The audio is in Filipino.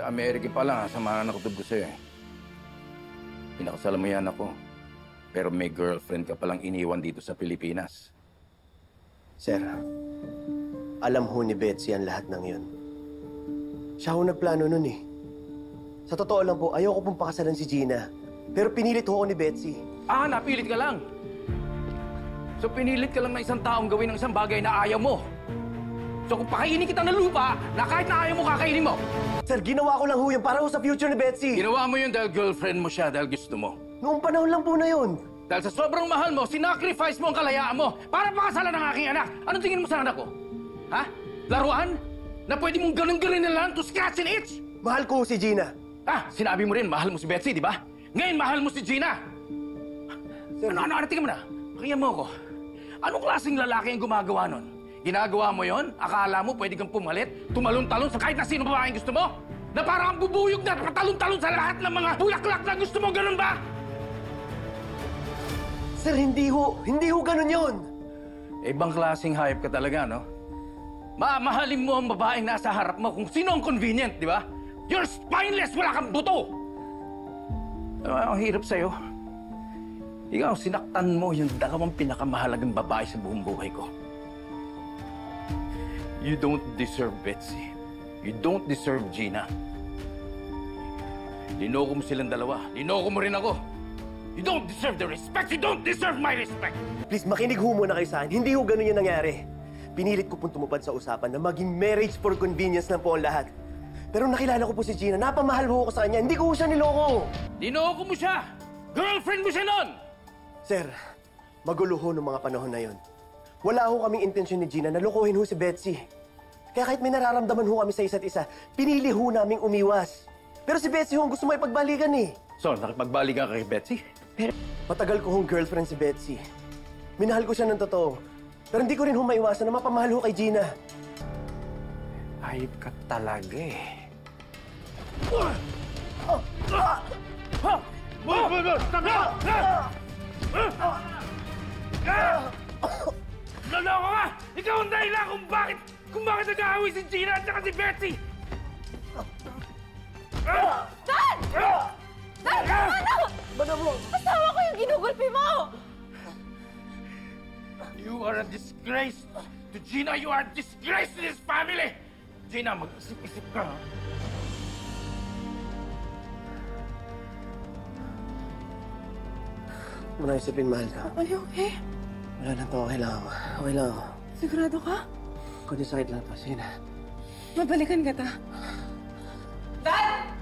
Sa Amerika pa lang, sama na nakatub ko sa'yo eh. Pinakasalan mo yan ako. Pero may girlfriend ka palang iniwan dito sa Pilipinas. Sir, alam ho ni Betsy ang lahat ng yun. Siya ho nagplano nun eh. Sa totoo lang po, ayoko pong pakasalan si Gina. Pero pinilit ho ako ni Betsy. Ah, napilit ka lang. So pinilit ka lang ng isang taong gawin ng isang bagay na ayaw mo. So kung pakainin kita ng lupa, na kahit na ayaw mo, kakainin mo. Sir, ginawa ko lang ho yun para ho sa future ni Betsy. Ginawa mo yun dahil girlfriend mo siya, dahil gusto mo. Noong panahon lang po na yun. Dahil sa sobrang mahal mo, sinacrifice mo ang kalayaan mo para pakasalan ng aking anak. Anong tingin mo sa anak ko? Ha? Laruan? Na pwede mong ganun-ganin na lang to scratch and itch? Mahal ko ho si Gina. Ah, sinabi mo rin, mahal mo si Betsy, di ba? Ngayon, mahal mo si Gina. Sir, Ano, tingin mo na? Pakinggan mo ako. Anong klaseng lalaki ang gumagawa nun? Ginagawa mo yon? Akala mo pwede kang pumalit, tumalon-talon sa kahit na sino babaeng gusto mo? Na parang ang bubuyog na patalon-talon sa lahat ng mga bulaklak na gusto mo, ganun ba? Sir, hindi ho ganun yun. Ibang klaseng hayop ka talaga, no? Mamahalin mo ang babaeng nasa harap mo kung sino ang convenient, di ba? You're spineless! Wala kang buto! Ang hirap sa'yo. Ikaw, sinaktan mo yung dalawang pinakamahalagang babae sa buong buhay ko. You don't deserve Betsy. You don't deserve Gina. Linoko mo silang dalawa. Linoko mo rin ako. You don't deserve the respect. You don't deserve my respect. Please, makinig ho muna kayo sa akin. Hindi ho ganun yung nangyari. Pinilit ko pong tumupad sa usapan na maging marriage for convenience na po ang lahat. Pero nakilala ko po si Gina. Napamahal ho ako sa kanya. Hindi ko ho siya niloko. Linoko mo siya. Girlfriend mo siya nun. Sir, magulo ho noong mga panahon na yon. Wala ho kaming intensyon ni Gina na lokohin ho si Betsy. Kaya kahit may nararamdaman ho kami sa isa't isa, pinili ho naming umiwas. Pero si Betsy ho ang gusto mo ipagbalikan eh. So, nakipagbalikan ka kay Betsy? Matagal ko hong girlfriend si Betsy. Minahal ko siya ng totoo. Pero hindi ko rin ho maiwasan na mapamahal ho kay Gina. Ayop ka talaga eh. Loloko ka! Ikaw ang dahilan kung bakit nag-aaway si Gina at saka si Betsy! Dad! Dad! Ano? Madam mo! Asawa ko yung ginugulpi mo! You are a disgrace to Gina! You are a disgrace to this family! Gina, mag-isip-isip ka, ha? Muna isipin, mahal ka. Are you okay? Wala lang to. Okay lang ako. Okay lang ako. Sigurado ka? Kundi sakit lang to. Sige na. Mabalikan ka ta. Dad!